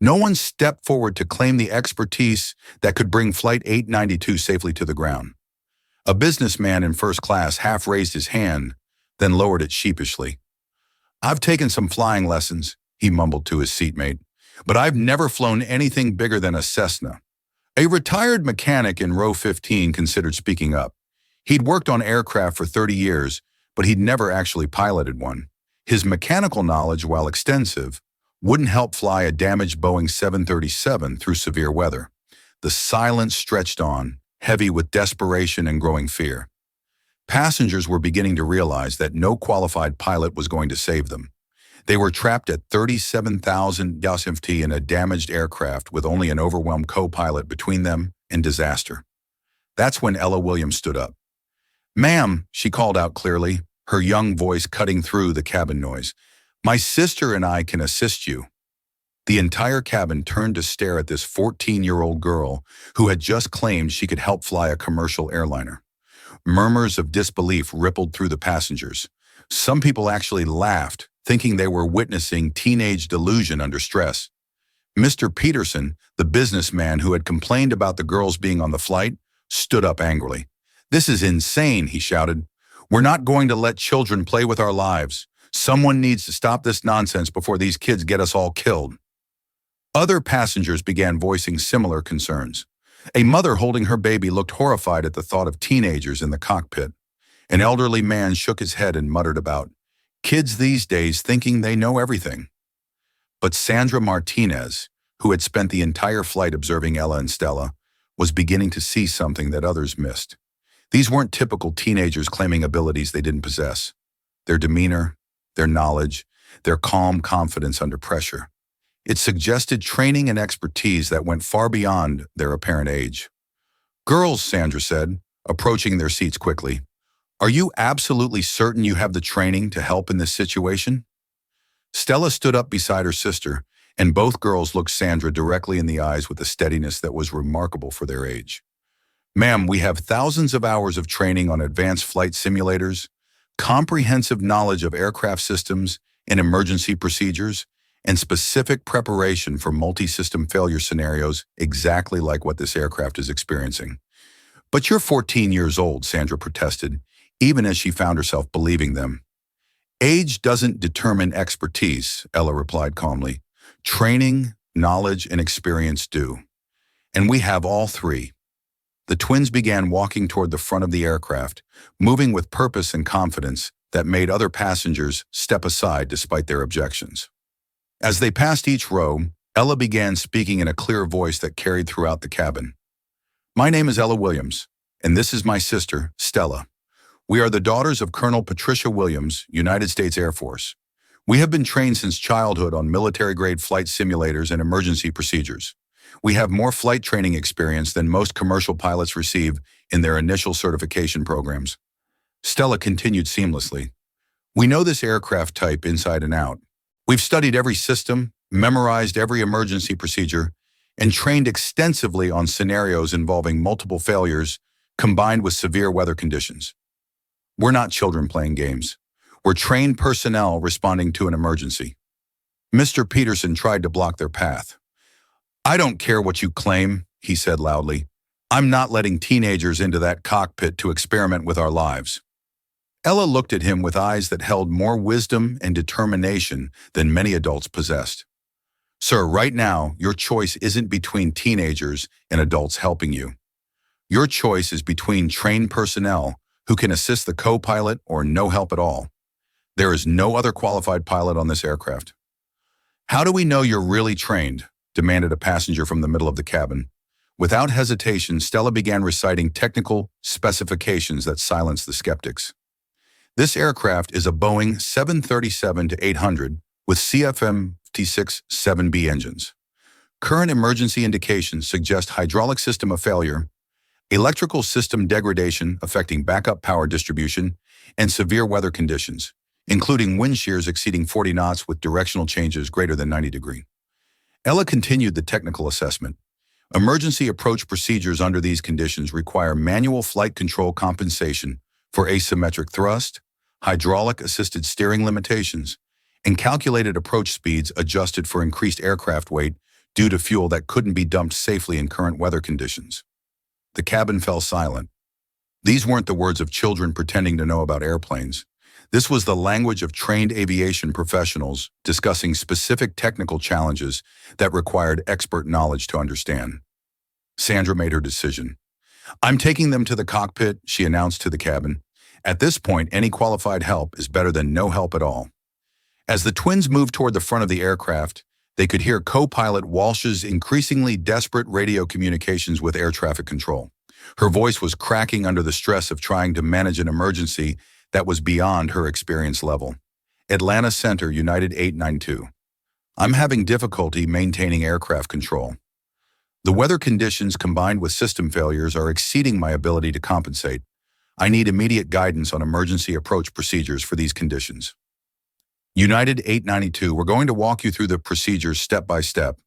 No one stepped forward to claim the expertise that could bring Flight 892 safely to the ground. A businessman in first class half raised his hand, then lowered it sheepishly. "I've taken some flying lessons," he mumbled to his seatmate, "but I've never flown anything bigger than a Cessna." A retired mechanic in row 15 considered speaking up. He'd worked on aircraft for 30 years, but he'd never actually piloted one. His mechanical knowledge, while extensive, wouldn't help fly a damaged Boeing 737 through severe weather. The silence stretched on, heavy with desperation and growing fear. Passengers were beginning to realize that no qualified pilot was going to save them. They were trapped at 37,000 ft in a damaged aircraft with only an overwhelmed co-pilot between them and disaster. That's when Ella Williams stood up. "Ma'am," she called out clearly, her young voice cutting through the cabin noise, "my sister and I can assist you." The entire cabin turned to stare at this 14-year-old girl who had just claimed she could help fly a commercial airliner. Murmurs of disbelief rippled through the passengers. Some people actually laughed, thinking they were witnessing teenage delusion under stress. Mr. Peterson, the businessman who had complained about the girls being on the flight, stood up angrily. "This is insane," he shouted. "We're not going to let children play with our lives. Someone needs to stop this nonsense before these kids get us all killed." Other passengers began voicing similar concerns. A mother holding her baby looked horrified at the thought of teenagers in the cockpit. An elderly man shook his head and muttered about kids these days thinking they know everything. But Sandra Martinez, who had spent the entire flight observing Ella and Stella, was beginning to see something that others missed. These weren't typical teenagers claiming abilities they didn't possess. Their demeanor, their knowledge, their calm confidence under pressure. It suggested training and expertise that went far beyond their apparent age. "Girls," Sandra said, approaching their seats quickly, "are you absolutely certain you have the training to help in this situation?" Stella stood up beside her sister, and both girls looked Sandra directly in the eyes with a steadiness that was remarkable for their age. "Ma'am, we have thousands of hours of training on advanced flight simulators, comprehensive knowledge of aircraft systems and emergency procedures, and specific preparation for multi-system failure scenarios exactly like what this aircraft is experiencing." "But you're 14 years old," Sandra protested, even as she found herself believing them. "Age doesn't determine expertise," Ella replied calmly. "Training, knowledge, and experience do. And we have all three." The twins began walking toward the front of the aircraft, moving with purpose and confidence that made other passengers step aside despite their objections. As they passed each row, Ella began speaking in a clear voice that carried throughout the cabin. "My name is Ella Williams, and this is my sister, Stella. We are the daughters of Colonel Patricia Williams, United States Air Force. We have been trained since childhood on military-grade flight simulators and emergency procedures. We have more flight training experience than most commercial pilots receive in their initial certification programs." Stella continued seamlessly. "We know this aircraft type inside and out. We've studied every system, memorized every emergency procedure, and trained extensively on scenarios involving multiple failures combined with severe weather conditions. We're not children playing games. We're trained personnel responding to an emergency." Mr. Peterson tried to block their path. "I don't care what you claim," he said loudly. "I'm not letting teenagers into that cockpit to experiment with our lives." Ella looked at him with eyes that held more wisdom and determination than many adults possessed. "Sir, right now, your choice isn't between teenagers and adults helping you. Your choice is between trained personnel who can assist the co-pilot or no help at all. There is no other qualified pilot on this aircraft." "How do we know you're really trained?" demanded a passenger from the middle of the cabin. Without hesitation, Stella began reciting technical specifications that silenced the skeptics. This aircraft is a Boeing 737-800 with CFM56-7B engines. Current emergency indications suggest hydraulic system of failure, electrical system degradation affecting backup power distribution, and severe weather conditions, including wind shears exceeding 40 knots with directional changes greater than 90 degrees. Ella continued the technical assessment. Emergency approach procedures under these conditions require manual flight control compensation for asymmetric thrust, hydraulic-assisted steering limitations, and calculated approach speeds adjusted for increased aircraft weight due to fuel that couldn't be dumped safely in current weather conditions. The cabin fell silent. These weren't the words of children pretending to know about airplanes. This was the language of trained aviation professionals discussing specific technical challenges that required expert knowledge to understand. Sandra made her decision. "I'm taking them to the cockpit," she announced to the cabin. "At this point, any qualified help is better than no help at all." As the twins moved toward the front of the aircraft, they could hear co-pilot Walsh's increasingly desperate radio communications with air traffic control. Her voice was cracking under the stress of trying to manage an emergency that was beyond her experience level. "Atlanta Center, United 892. I'm having difficulty maintaining aircraft control. The weather conditions combined with system failures are exceeding my ability to compensate. I need immediate guidance on emergency approach procedures for these conditions." United 892, we're going to walk you through the procedures step by step.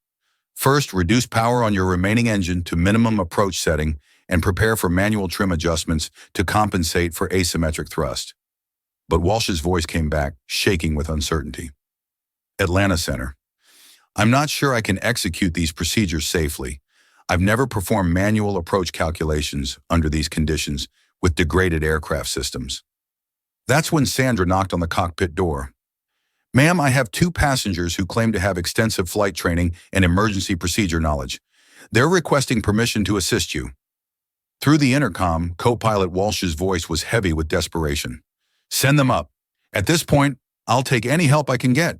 First, reduce power on your remaining engine to minimum approach setting and prepare for manual trim adjustments to compensate for asymmetric thrust. But Walsh's voice came back, shaking with uncertainty. "Atlanta Center. I'm not sure I can execute these procedures safely. I've never performed manual approach calculations under these conditions with degraded aircraft systems." That's when Sandra knocked on the cockpit door. "Ma'am, I have 2 passengers who claim to have extensive flight training and emergency procedure knowledge. They're requesting permission to assist you." Through the intercom, co-pilot Walsh's voice was heavy with desperation. "Send them up. At this point, I'll take any help I can get."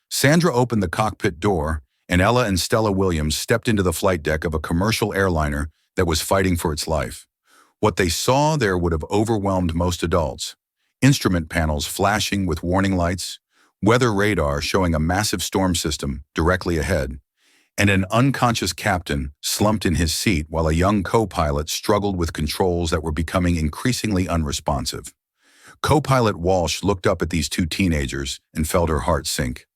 Sandra opened the cockpit door, and Ella and Stella Williams stepped into the flight deck of a commercial airliner that was fighting for its life. What they saw there would have overwhelmed most adults. Instrument panels flashing with warning lights, weather radar showing a massive storm system directly ahead, and an unconscious captain slumped in his seat while a young co-pilot struggled with controls that were becoming increasingly unresponsive. Co-pilot Walsh looked up at these 2 teenagers and felt her heart sink.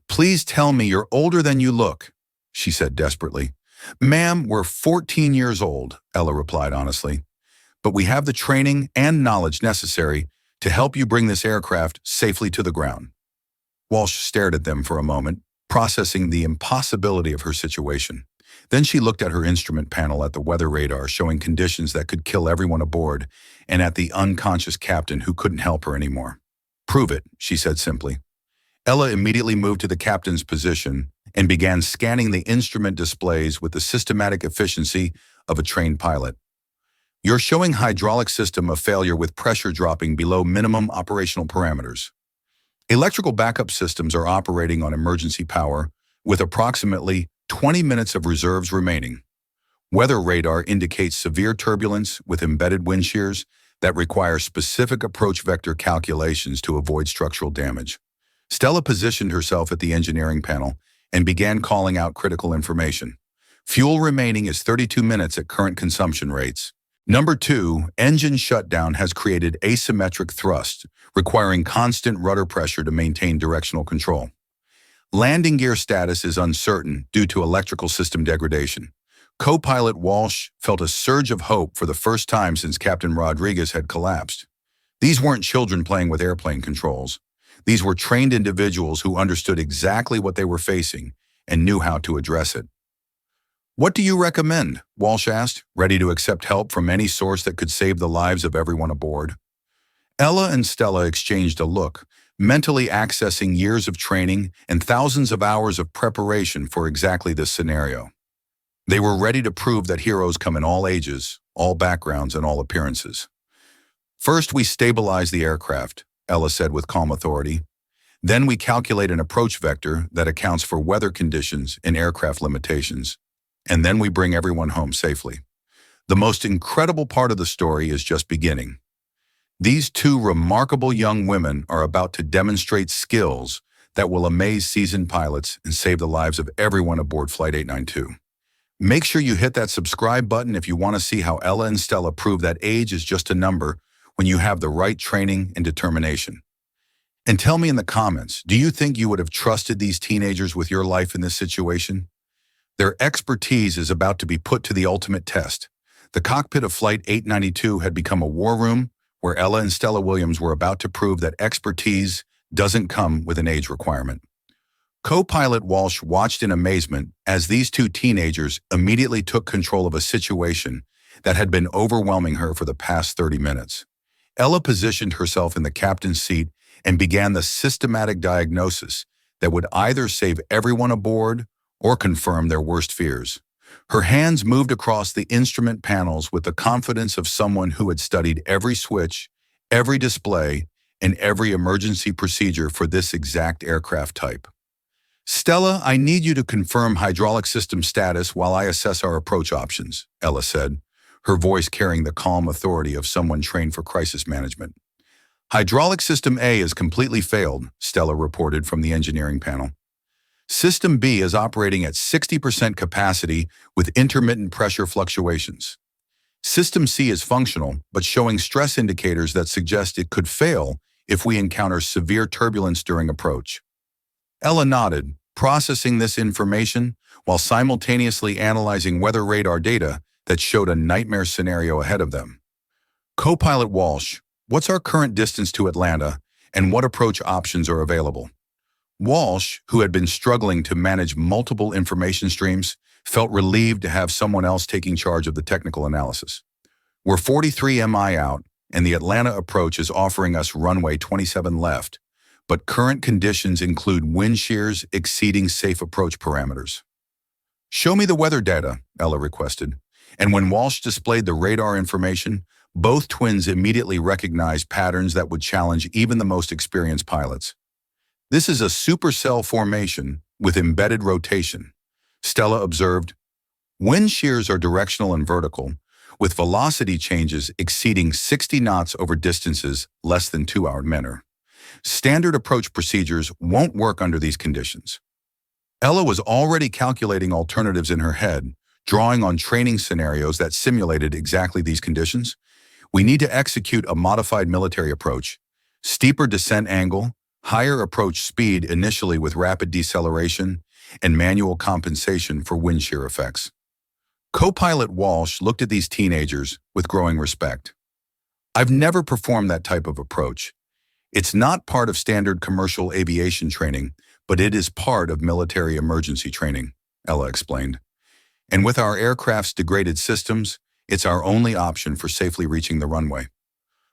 "Please tell me you're older than you look," she said desperately. "Ma'am, we're 14 years old," Ella replied honestly. "But we have the training and knowledge necessary to help you bring this aircraft safely to the ground." Walsh stared at them for a moment, processing the impossibility of her situation. Then she looked at her instrument panel at the weather radar showing conditions that could kill everyone aboard, and at the unconscious captain who couldn't help her anymore. "Prove it," she said simply. Ella immediately moved to the captain's position and began scanning the instrument displays with the systematic efficiency of a trained pilot. "You're showing hydraulic system of failure with pressure dropping below minimum operational parameters. Electrical backup systems are operating on emergency power with approximately 20 minutes of reserves remaining. Weather radar indicates severe turbulence with embedded wind shears that require specific approach vector calculations to avoid structural damage." Stella positioned herself at the engineering panel and began calling out critical information. "Fuel remaining is 32 minutes at current consumption rates. Number 2, engine shutdown has created asymmetric thrust, requiring constant rudder pressure to maintain directional control. Landing gear status is uncertain due to electrical system degradation." Co-pilot Walsh felt a surge of hope for the first time since Captain Rodriguez had collapsed. These weren't children playing with airplane controls. These were trained individuals who understood exactly what they were facing and knew how to address it. "What do you recommend?" Walsh asked, ready to accept help from any source that could save the lives of everyone aboard. Ella and Stella exchanged a look, mentally accessing years of training and thousands of hours of preparation for exactly this scenario. They were ready to prove that heroes come in all ages, all backgrounds, and all appearances. "First, we stabilize the aircraft," Ella said with calm authority. Then we calculate an approach vector that accounts for weather conditions and aircraft limitations. And then we bring everyone home safely. The most incredible part of the story is just beginning. These two remarkable young women are about to demonstrate skills that will amaze seasoned pilots and save the lives of everyone aboard Flight 892. Make sure you hit that subscribe button if you want to see how Ella and Stella prove that age is just a number when you have the right training and determination. And tell me in the comments, do you think you would have trusted these teenagers with your life in this situation? Their expertise is about to be put to the ultimate test. The cockpit of Flight 892 had become a war room where Ella and Stella Williams were about to prove that expertise doesn't come with an age requirement. Co-pilot Walsh watched in amazement as these two teenagers immediately took control of a situation that had been overwhelming her for the past 30 minutes. Ella positioned herself in the captain's seat and began the systematic diagnosis that would either save everyone aboard or confirm their worst fears. Her hands moved across the instrument panels with the confidence of someone who had studied every switch, every display, and every emergency procedure for this exact aircraft type. "Stella, I need you to confirm hydraulic system status while I assess our approach options," Ella said, her voice carrying the calm authority of someone trained for crisis management. "Hydraulic system A is completely failed," Stella reported from the engineering panel. "System B is operating at 60% capacity with intermittent pressure fluctuations. System C is functional, but showing stress indicators that suggest it could fail if we encounter severe turbulence during approach." Ella nodded, processing this information while simultaneously analyzing weather radar data that showed a nightmare scenario ahead of them. "Co-pilot Walsh, what's our current distance to Atlanta and what approach options are available?" Walsh, who had been struggling to manage multiple information streams, felt relieved to have someone else taking charge of the technical analysis. "We're 43 mi out, and the Atlanta approach is offering us runway 27 left, but current conditions include wind shears exceeding safe approach parameters." "Show me the weather data," Ella requested. And when Walsh displayed the radar information, both twins immediately recognized patterns that would challenge even the most experienced pilots. "This is a supercell formation with embedded rotation," Stella observed. "Wind shears are directional and vertical, with velocity changes exceeding 60 knots over distances less than 2-hour minor. Standard approach procedures won't work under these conditions." Ella was already calculating alternatives in her head, drawing on training scenarios that simulated exactly these conditions. "We need to execute a modified military approach, steeper descent angle, higher approach speed initially with rapid deceleration, and manual compensation for wind shear effects." Co-pilot Walsh looked at these teenagers with growing respect. "I've never performed that type of approach. It's not part of standard commercial aviation training, but it is part of military emergency training," Ella explained. "And with our aircraft's degraded systems, it's our only option for safely reaching the runway."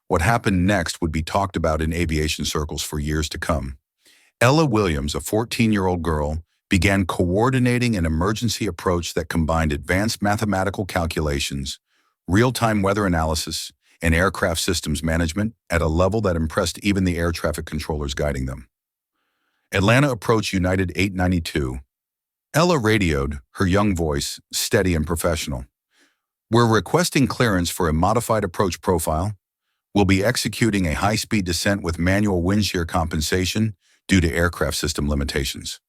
What happened next would be talked about in aviation circles for years to come. Ella Williams, a 14-year-old girl, began coordinating an emergency approach that combined advanced mathematical calculations, real-time weather analysis, and aircraft systems management at a level that impressed even the air traffic controllers guiding them. "Atlanta approach United 892. Ella radioed, her young voice steady and professional. "We're requesting clearance for a modified approach profile. We'll be executing a high-speed descent with manual wind shear compensation due to aircraft system limitations."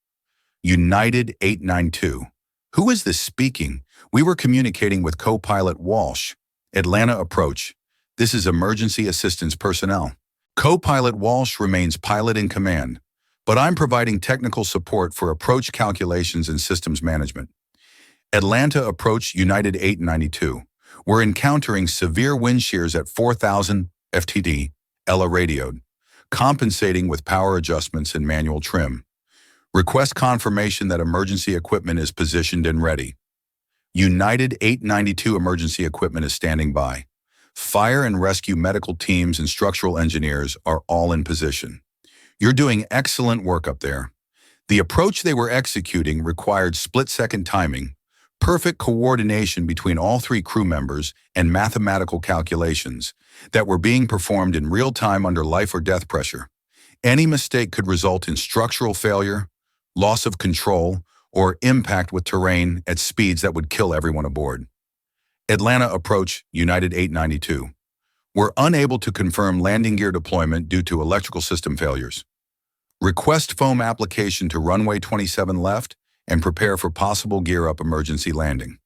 United 892. Who is this speaking? We were communicating with co-pilot Walsh. "Atlanta approach. This is emergency assistance personnel. Co-pilot Walsh remains pilot in command, but I'm providing technical support for approach calculations and systems management." "Atlanta approach United 892. We're encountering severe wind shears at 4,000 FTD, Ella radioed, compensating with power adjustments and manual trim. Request confirmation that emergency equipment is positioned and ready." United 892 emergency equipment is standing by. Fire and rescue medical teams and structural engineers are all in position. "You're doing excellent work up there." The approach they were executing required split-second timing, perfect coordination between all three crew members, and mathematical calculations that were being performed in real time under life or death pressure. Any mistake could result in structural failure, loss of control, or impact with terrain at speeds that would kill everyone aboard. Atlanta approach United 892. Were unable to confirm landing gear deployment due to electrical system failures. Request foam application to runway 27 left and prepare for possible gear-up emergency landing.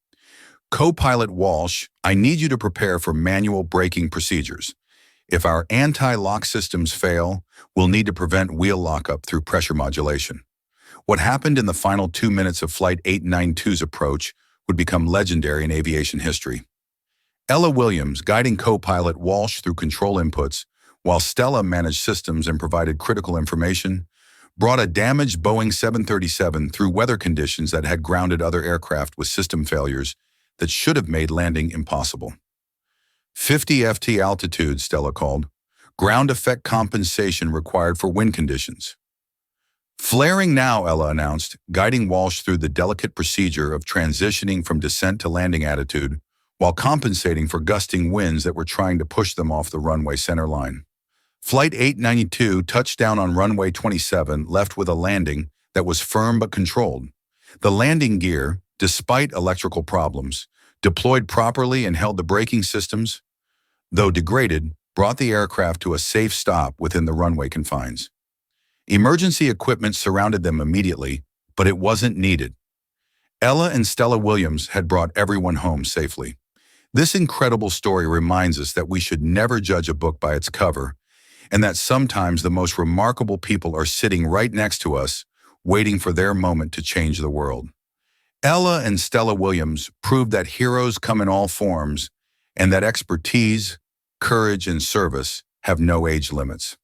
Co-pilot Walsh, I need you to prepare for manual braking procedures. If our anti-lock systems fail, we'll need to prevent wheel lockup through pressure modulation. What happened in the final 2 minutes of Flight 892's approach would become legendary in aviation history. Ella Williams, guiding co-pilot Walsh through control inputs, while Stella managed systems and provided critical information, brought a damaged Boeing 737 through weather conditions that had grounded other aircraft with system failures that should have made landing impossible. 50 FT altitude, Stella called. Ground effect compensation required for wind conditions. Flaring now, Ella announced, guiding Walsh through the delicate procedure of transitioning from descent to landing attitude while compensating for gusting winds that were trying to push them off the runway center line. Flight 892 touched down on runway 27, left with a landing that was firm but controlled. The landing gear, despite electrical problems, deployed properly and held the braking systems, though degraded, brought the aircraft to a safe stop within the runway confines. Emergency equipment surrounded them immediately, but it wasn't needed. Ella and Stella Williams had brought everyone home safely. This incredible story reminds us that we should never judge a book by its cover, and that sometimes the most remarkable people are sitting right next to us, waiting for their moment to change the world. Ella and Stella Williams proved that heroes come in all forms, and that expertise, courage, and service have no age limits.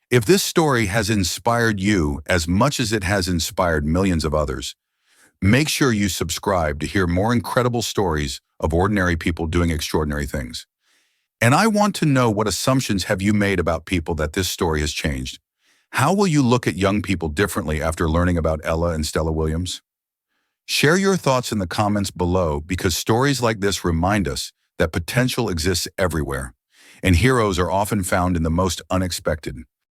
If this story has inspired you as much as it has inspired millions of others, make sure you subscribe to hear more incredible stories of ordinary people doing extraordinary things. And I want to know, what assumptions have you made about people that this story has changed? How will you look at young people differently after learning about Ella and Stella Williams? Share your thoughts in the comments below, because stories like this remind us that potential exists everywhere, and heroes are often found in the most unexpected.